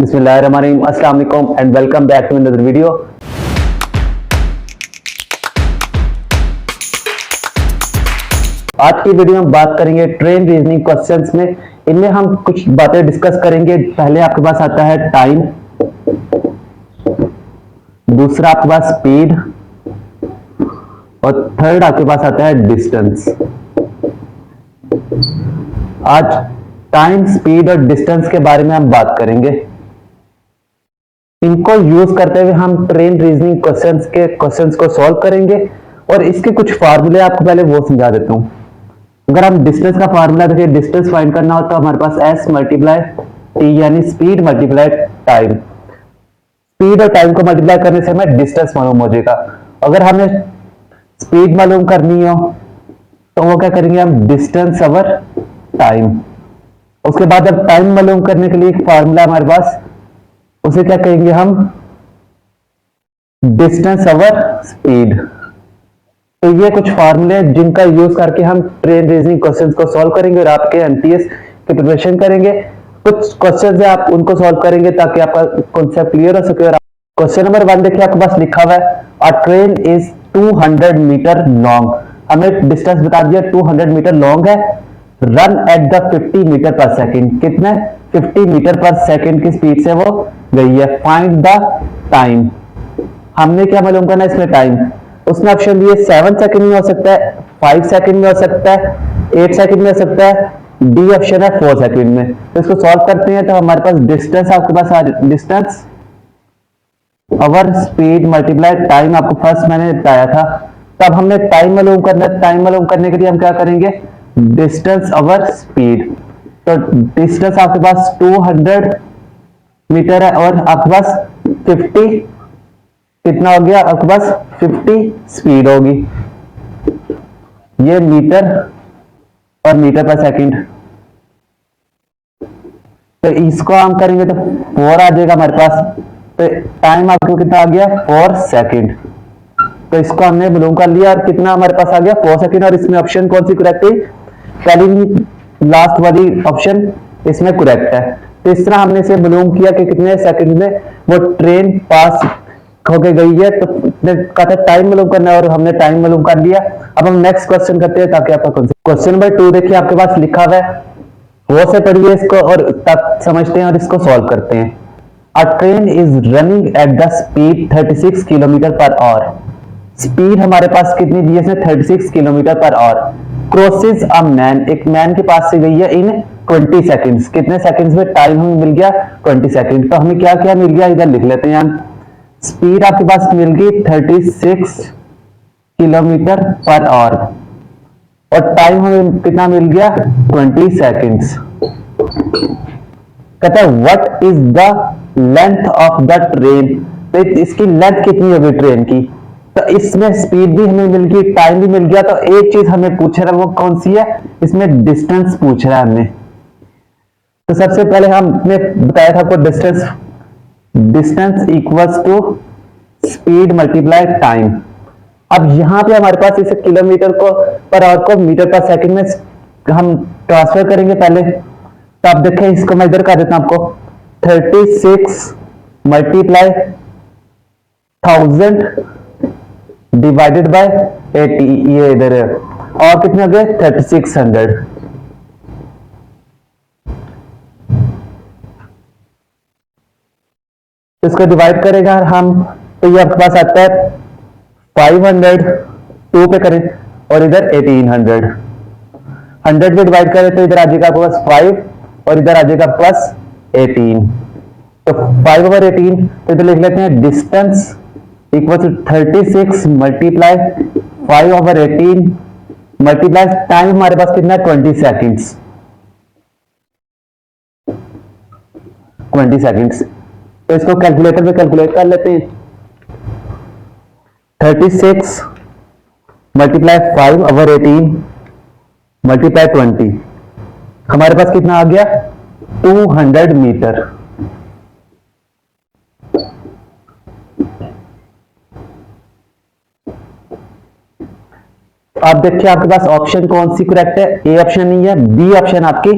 बिस्मिल्लाहिर्रहमानिर्रहीम, अस्सलाम वालेकुम and welcome back to another video. आज की वीडियो में बात करेंगे ट्रेन रीजनिंग क्वेश्चंस में। इनमें हम कुछ बातें डिस्कस करेंगे। पहले आपके पास आता है टाइम, दूसरा आपके पास स्पीड और थर्ड आपके पास आता है डिस्टेंस। आज टाइम, स्पीड और डिस्टेंस के बारे में हम बात करेंगे। इनको यूज करते हुए हम ट्रेन रीजनिंग क्वेश्चंस को सॉल्व करेंगे और इसके कुछ फार्मूले आपको पहले वो समझा देता हूं। अगर हम डिस्टेंस का फार्मूला देखिए, डिस्टेंस फाइंड करना हो तो हमारे पास एस मल्टीप्लाई टी यानी स्पीड मल्टीप्लाई टाइम। स्पीड और टाइम को मल्टीप्लाई करने से हमें डिस्टेंस मालूम हो जाएगा। अगर हमें स्पीड मालूम करनी हो तो वो क्या करेंगे, हम डिस्टेंस ओवर टाइम। उसके बाद अब टाइम मालूम करने के लिए एक फार्मूला हमारे पास, उसे क्या कहेंगे हम, डिस्टेंस ओवर स्पीड। तो ये कुछ फार्मूले जिनका यूज करके हम ट्रेन रीजनिंग क्वेश्चंस को सॉल्व करेंगे और आपके एमटीएस की प्रिपरेशन करेंगे। कुछ क्वेश्चंस है आप उनको सॉल्व करेंगे ताकि आपका कॉन्सेप्ट क्लियर हो सके। और क्वेश्चन नंबर 1 देखिए, आपके पास लिखा हुआ है a train is 200 metre long. हमें डिस्टेंस बता दिया 200 मीटर लॉन्ग है। Run at the 50 metre per second, कितने 50 मीटर पर सेकेंड की स्पीड से वो गई है। Find the time. हमने क्या मालूम करना है इसमें टाइम। उसने ऑप्शन दिए 7 सेकंड में हो सकता है, 5 सेकंड में हो सकता है, 8 सेकंड में हो सकता है, डी ऑप्शन है 4 सेकंड में। तो इसको सॉल्व करते हैं तो हमारे पास डिस्टेंस आपके पास आ distance over speed multiply time. आपको फर्स्ट मैंने बताया था। तब हमने टाइम मालूम करना है। टाइम मालूम करने के लिए हम क्या करेंगे, डिस्टेंस ओवर स्पीड। तो डिस्टेंस आपके पास 200 मीटर है और आपके पास 50 कितना हो गया, आपके पास 50 स्पीड होगी। ये मीटर और मीटर पर सेकंड। तो इसको हम करेंगे तो 4 आ जाएगा हमारे पास। तो टाइम आपको कितना आ गया, 4 सेकंड। तो इसको हमने मालूम कर लिया और कितना हमारे पास आ गया, 4 सेकंड। और इसमें ऑप्शन कौन सी करेक्ट है, पहली लास्ट वाली ऑप्शन इसमें करेक्ट है। तो इस तरह हमने इसे मालूम किया कि कितने सेकंड में वो ट्रेन पास होके गई है। तो कहा था टाइम मालूम करना है और हमने टाइम मालूम कर लिया। अब हम नेक्स्ट क्वेश्चन करते हैं ताकि आपका क्वेश्चन नंबर 2 देखिए, आपके पास लिखा हुआ है, वो से पढ़िए इसको और तक समझते हैं और इसको सॉल्व करते हैं। अ train is running at the speed 36 kilometre per hour. Speed हमारे पास कितनी दी है इसने, 36 kilometre per hour. Crosses a man, एक मैन के पास से गई है इन 20 सेकंड्स। कितने सेकंड्स में टाइम हमें मिल गया, 20 सेकंड। तो हमें क्या क्या मिल गया, इधर लिख लेते हैं हम। स्पीड आपके पास मिल गई 36 किलोमीटर पर आवर और टाइम हमें कितना मिल गया, 20 सेकंड्स। कहता है what is the length of the train. तो इसकी लेंथ कितनी होगी ट्रेन की। तो इसमें स्पीड भी हमें मिल गई, टाइम भी मिल गया। तो एक चीज हमें पूछ रहा है, वो कौन सी है, इसमें डिस्टेंस पूछ रहा है हमने। तो सबसे पहले हमने बताया था आपको distance equals to speed multiply time. अब यहां पे हमारे पास इसे किलोमीटर को पर आवर को मीटर पर सेकंड में हम ट्रांसफर करेंगे पहले। तो आप देखें, इसको मैं इधर कर देता हूं आपको, 36 मल्टीप्लाई 1000 डिवाइडेड बाय 80, ये इधर है। और कितने हो गए, 3600। इसको डिवाइड करेगा हम तो ये आपके पास आता है 500, 2 पे करें और इधर 1800। 100 पे डिवाइड करें तो इधर आ जाएगा आपके पास 5 और इधर आ जाएगा प्लस 18। तो 5/18। तो इधर लिख लेते हैं distance equal to 36 multiply 5/18 multiply time हमारे पास कितना है, 20 सेकंड्स। 20 सेकंड्स। तो इसको कैलकुलेटर में कैलकुलेट कर लेते हैं। 36 मल्टीप्लाई 5/18 मल्टीप्लाई 20, हमारे पास कितना आ गया, 200 मीटर। आप देखिए आपके पास ऑप्शन कौन सी करेक्ट है, ए ऑप्शन नहीं है, बी ऑप्शन आपकी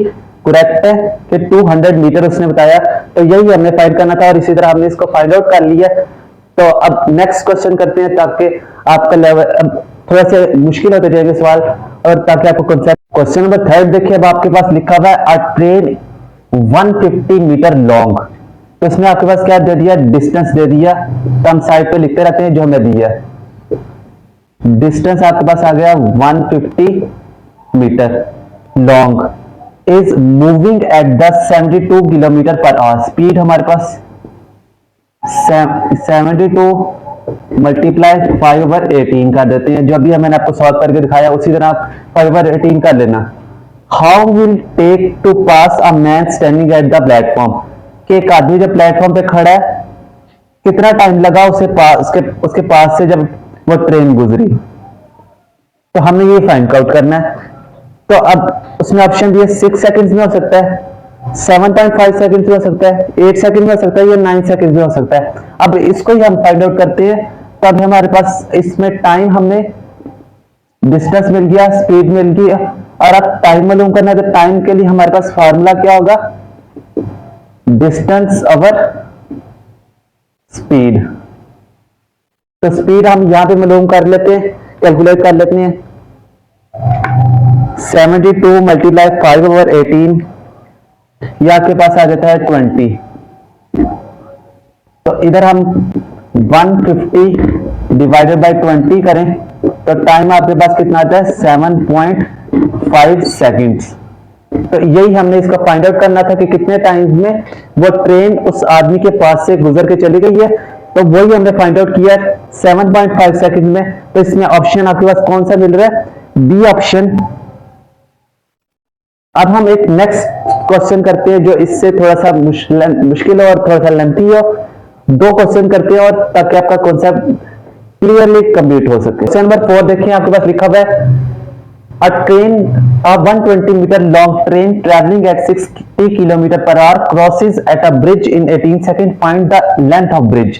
करेक्ट है कि 200 मीटर उसने बताया, तो यही हमने फाइंड करना था और इसी तरह हमने इसको फाइंड आउट कर लिया। तो अब नेक्स्ट क्वेश्चन करते हैं ताकि आपका लेवल अब थोड़ा सा मुश्किल होते जाएंगे सवाल और ताकि आपको कॉन्सेप्ट। क्वेश्चन नंबर 3 देखिए, अब आपके पास लिखा हुआ है अ ट्रेन 150 मीटर लॉन्ग। तो इसमें आपके पास क्या दे दिया, डिस्टेंस दे दिया। तो हम साइड पे लिखते रहते हैं जो हमें दिया। डिस्टेंस आपके पास आ गया 150 metre long is moving at the 72 kilometre per hour. Speed हमारे पास 72 मल्टीप्लाई 5/18 कर देते हैं, जो अभी मैंने आपको सॉल्व करके दिखाया उसी तरह आप 5/18 कर लेना। How will take to pass a man standing at the platform, कि एक आदमी जब प्लेटफॉर्म पे खड़ा है कितना टाइम लगा उसे उसके पास से जब वो ट्रेन गुजरी। तो हमने ये फाइंड आउट करना है। तो अब उसमें ऑप्शन दिए 6 सेकंड्स में हो सकता है, 7.5 सेकंड्स में हो सकता है, 8 सेकंड में हो सकता है, या 9 सेकंड में हो सकता है। अब इसको ही हम फाइंड आउट करते हैं। तो अब हमारे पास इसमें टाइम, हमने डिस्टेंस मिल गया, स्पीड मिल गया, और अब टाइम मालूम करना है। तो टाइम के लिए हमारे पास फार्मूला क्या होगा, डिस्टेंस ओवर स्पीड। तो स्पीड हम यहां पे मालूम कर लेते हैं, कैलकुलेट कर लेते हैं। 72 मल्टीप्लाई 5/18 या आपके पास आ जाता है 20। तो इधर हम 150 डिवाइडेड बाय 20 करें तो टाइम आपके पास कितना आता है, 7.5 सेकंड्स। तो यही हमने इसका फाइंड आउट करना था कि कितने टाइम में वो ट्रेन उस आदमी के पास से गुजर के चली गई है। तो वही हमने फाइंड आउट किया 7.5 सेकंड में। तो इसमें ऑप्शन आपके पास कौन सा मिल रहा है, बी ऑप्शन। अब हम एक नेक्स्ट क्वेश्चन करते हैं जो इससे थोड़ा सा मुश्किल हो और थोड़ा सा लेंथी हो। 2 क्वेश्चन करते हैं और ताकि आपका कॉन्सेप्ट क्लियरली कंप्लीट हो सके। क्वेश्चन नंबर 4 देखिए, आपके पास लिखा हुआ है a 120 meter long train traveling at 60 km per hour crosses at a bridge in 18 seconds. Find the length of bridge.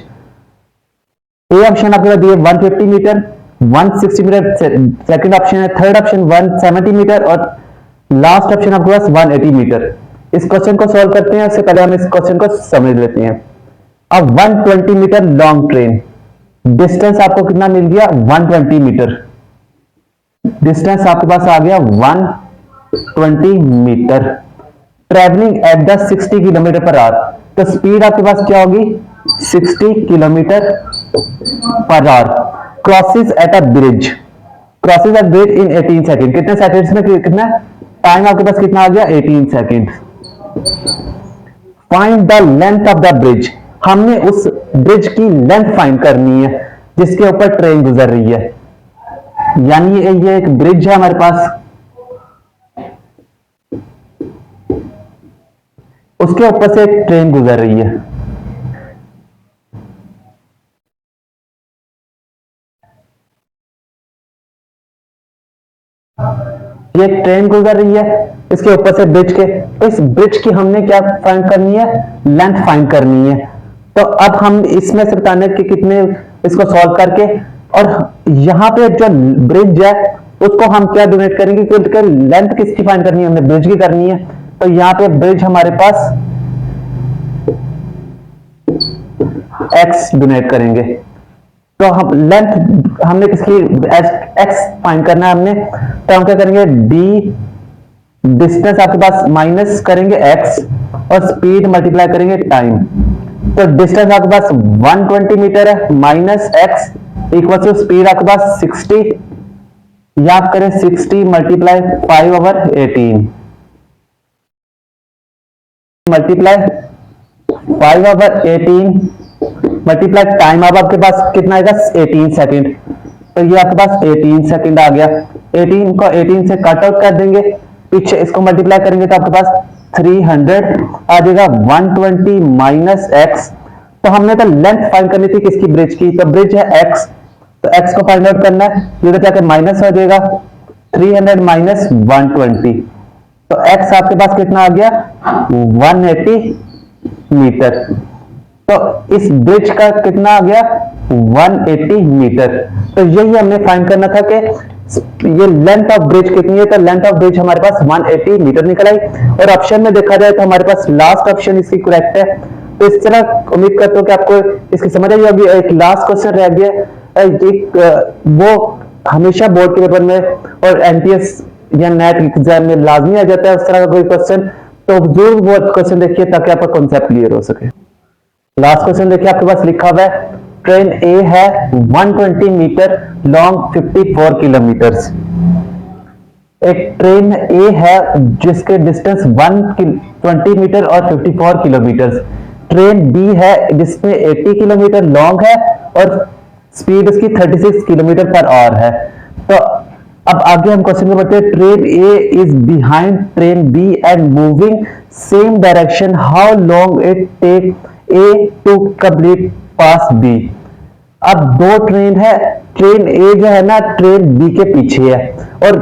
A option आपके पास दिए 150 मीटर, 160 मीटर सेकंड ऑप्शन है, थर्ड ऑप्शन 170 मीटर और last option आपके पास 180 metre. इस question को solve करते हैं, उससे पहले हम इस क्वेश्चन को समझ लेते हैं। अब 120 मीटर लॉन्ग ट्रेन, डिस्टेंस आपको कितना मिल गया, 120 मीटर। डिस्टेंस आपके पास आ गया 120 metre, travelling at the 60 kilometre per hour. तो स्पीड आपके पास क्या होगी, 60 kilometre per hour. Crosses at a bridge, crosses at bridge in 18 second. कितने सेकंड्स में, कितना टाइम आपके पास कितना आ गया, 18 second. Find the length of the bridge, हमने उस ब्रिज की लेंथ फाइंड करनी है जिसके ऊपर ट्रेन गुजर रही है। यानी ये एक ब्रिज है हमारे पास, उसके ऊपर से एक ट्रेन गुजर रही है। ये ट्रेन गुजर रही है इसके ऊपर से ब्रिज के। इस ब्रिज की हमने क्या फाइंड करनी है, लेंथ फाइंड करनी है। तो अब हम इसमें से बताने कि कितने, इसको सॉल्व करके, और यहां पे जो ब्रिज है उसको हम क्या डोनेट करेंगे, क्योंकि लेंथ किसकी फाइंड करनी है, हमने ब्रिज की करनी है। तो यहां पे ब्रिज हमारे पास x डोनेट करेंगे। तो हम लेंथ हमने किसकी, x फाइंड करना है हमने। तो हम क्या करेंगे, d डिस्टेंस आपके पास माइनस करेंगे x और स्पीड मल्टीप्लाई करेंगे टाइम। तो डिस्टेंस आपके पास 120 मीटर है, minus x equal to speed आपके पास 60, याद करें 60 मल्टीप्लाई 5/18 मल्टीप्लाई 5/18 मल्टीप्लाई टाइम। अब आपके पास कितना आएगा, 18 सेकंड। तो ये आपके पास 18 सेकंड आ गया। 18 को 18 से कट आउट कर देंगे, पीछे इसको मल्टीप्लाई करेंगे तो आपके पास 300 आ जाएगा। 120 माइनस x, तो हमने तो लेंथ फाइंड करनी थी किसकी, ब्रिज की। तो ब्रिज है x, तो x को फाइंड आउट करना है। ये तो जाकर माइनस हो जाएगा, 300 माइनस 120, तो x आपके पास कितना आ गया, 180 मीटर। तो इस ब्रिज का कितना आ गया, 180 मीटर। तो यही हमने फाइंड करना था कि ये लेंथ ऑफ ब्रिज कितनी है, तो लेंथ ऑफ ब्रिज हमारे पास 180 मीटर निकल आई। और ऑप्शन में देखा जाए तो हमारे पास लास्ट ऑप्शन इसकी करेक्ट है। तो इस तरह उम्मीद करता हूँ कि आपको इसकी समझ आई होगी। एक लास्ट क्वेश्चन रह गया, एक वो हमेशा बोर्ड के पेपर में और एनटीएस या नेट एग्जाम में लाजमी आ जाता है उस तरह का कोई क्वेश्चन, तो जरूर वो क्वेश्चन देखिए ताकि आपका कॉन्सेप्ट क्लियर हो सके। लास्ट क्वेश्चन देखिए, आपके पास लिखा हुआ है ट्रेन ए है 120 मीटर लॉन्ग 54 किलोमीटर्स। एक ट्रेन ए है जिसके डिस्टेंस 120 मीटर और 54 किलोमीटर। ट्रेन बी है जिसमें 80 किलोमीटर लॉन्ग है और स्पीड उसकी 36 किलोमीटर पर आवर है। तो अब आगे हम क्वेश्चन में बढ़ते हैं। Train A is behind train B and moving same direction, how long it take A to complete pass B. अब दो ट्रेन है, ट्रेन ए जो है ना ट्रेन बी के पीछे है और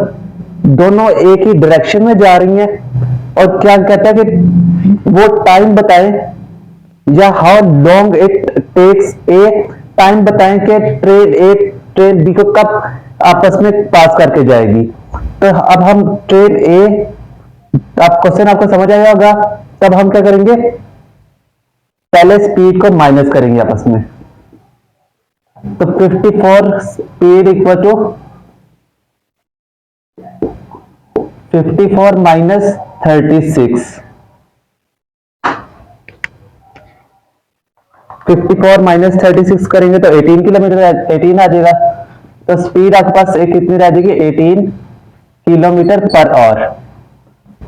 दोनों एक ही डायरेक्शन में जा रही हैं। और क्या कहता है कि वो टाइम बताएं या how long it takes A, time बताएं कि ट्रेन ए ट्रेन बी को कब आपस में पास करके जाएगी। तो अब हम ट्रेन ए, आप क्वेश्चन आपको समझ आया होगा। तब हम क्या करेंगे, पहले स्पीड को माइनस करेंगे आपस में। तो 54 speed equal to 54 minus 36, 54 minus 36 करेंगे तो 18 किलोमीटर 18 आ जाएगा। तो स्पीड आपके पास कितनी रह जाएगी, 18 किलोमीटर पर आवर।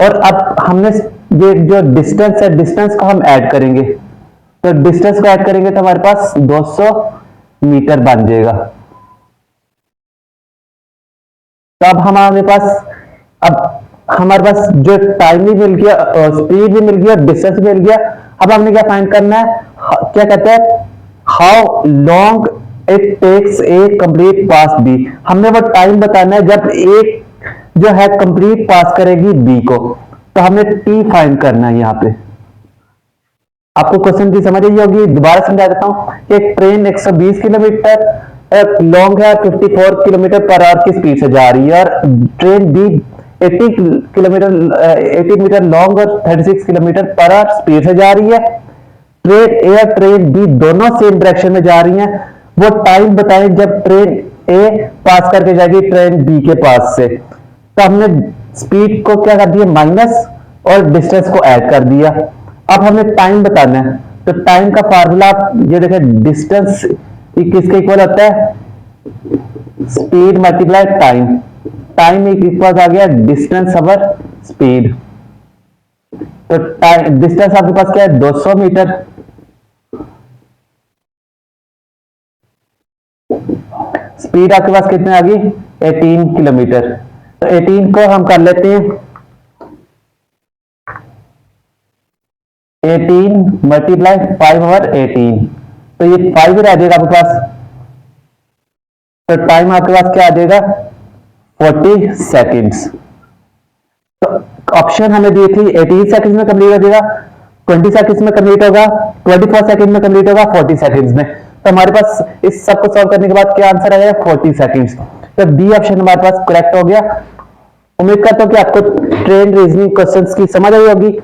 और अब हमने ये जो डिस्टेंस है, डिस्टेंस को हम ऐड करेंगे। तो डिस्टेंस को ऐड करेंगे तो हमारे पास 200 मीटर बन जाएगा। तो अब हमारे पास जो टाइम भी मिल गया, स्पीड भी मिल गया, डिस्टेंस भी मिल गया। अब हमने क्या फाइंड करना है, क्या कहते हैं, how long it takes A complete pass B. हमने वो टाइम बताना है जब ए जो है कंप्लीट पास करेगी बी को। तो हमने टी फाइंड करना है यहाँ पे। आपको क्वेश्चन की समझ आई होगी, दोबारा समझा देता हूं कि एक ट्रेन 120 किलोमीटर लॉन्ग है, 54 किलोमीटर पर आवर की स्पीड से जा रही है। और ट्रेन बी 80 मीटर लॉन्ग और 36 किलोमीटर पर आवर स्पीड से जा रही है। ट्रेन ए और ट्रेन बी दोनों सेम डायरेक्शन में जा रही हैं। वो टाइम बताएं जब ट्रेन ए पास करके जाएगी ट्रेन बी के पास से। तो हमने स्पीड को क्या कर दिया, माइनस, और डिस्टेंस को ऐड कर दिया। अब हमें टाइम बताना है। तो टाइम का फार्मूला ये देखें, डिस्टेंस किसके इक्वल होता है, speed multiply time. Time equal आ गया डिस्टेंस ओवर स्पीड। तो डिस्टेंस आपके पास क्या है, 200 मीटर। स्पीड आपके पास कितने आ गई, 18 किलोमीटर। तो 18 को हम कर लेते हैं 18 मल्टीप्लाई 5/18। तो ये 5 रह जाएगा आपके पास। तो टाइम आपके पास क्या आ जाएगा, 40 सेकेंड्स। तो ऑप्शन हमें दी थी 18 सेकेंड्स में कंप्लीट हो जाएगा, 20 सेकेंड्स में कंप्लीट होगा, 24 सेकेंड में कंप्लीट होगा, 40 सेकेंड्स में। तो हमारे पास इस सब को सॉल्व करने के बाद क्या आंसर आएगा, 40 सेकेंड्स। तो बी ऑप्शन हमारे पास करेक्ट हो गया। उम्मीद करता हूं कि आपको ट्रेन रीजनिंग क्वेश्चंस की समझ आई होगी।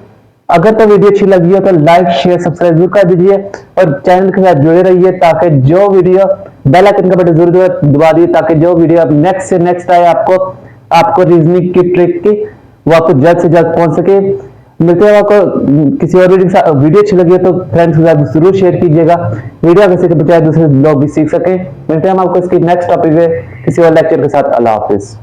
अगर तो वीडियो अच्छी लगी हो तो लाइक शेयर सब्सक्राइब जरूर कर दीजिए और चैनल के साथ जुड़े रहिए ताकि जो वीडियो बेल आइकन का बटन जरूर दबा दीजिए ताकि जो वीडियो अब नेक्स्ट से नेक्स्ट आए आपको रीजनिंग की ट्रिक की वो आपको जल्द से जल्द पहुंच सके। मिलते हैं आपको किसी और वीडियो अच्छी लगी है तो फ्रेंड्स के साथ जरूर शेयर कीजिएगा। वीडियो कैसे बचाए दूसरे लोग भी सीख सके। मिलते हैं हम आपको इसकी नेक्स्ट टॉपिक में किसी और लेक्चर के साथ। अल्लाह हाफिज।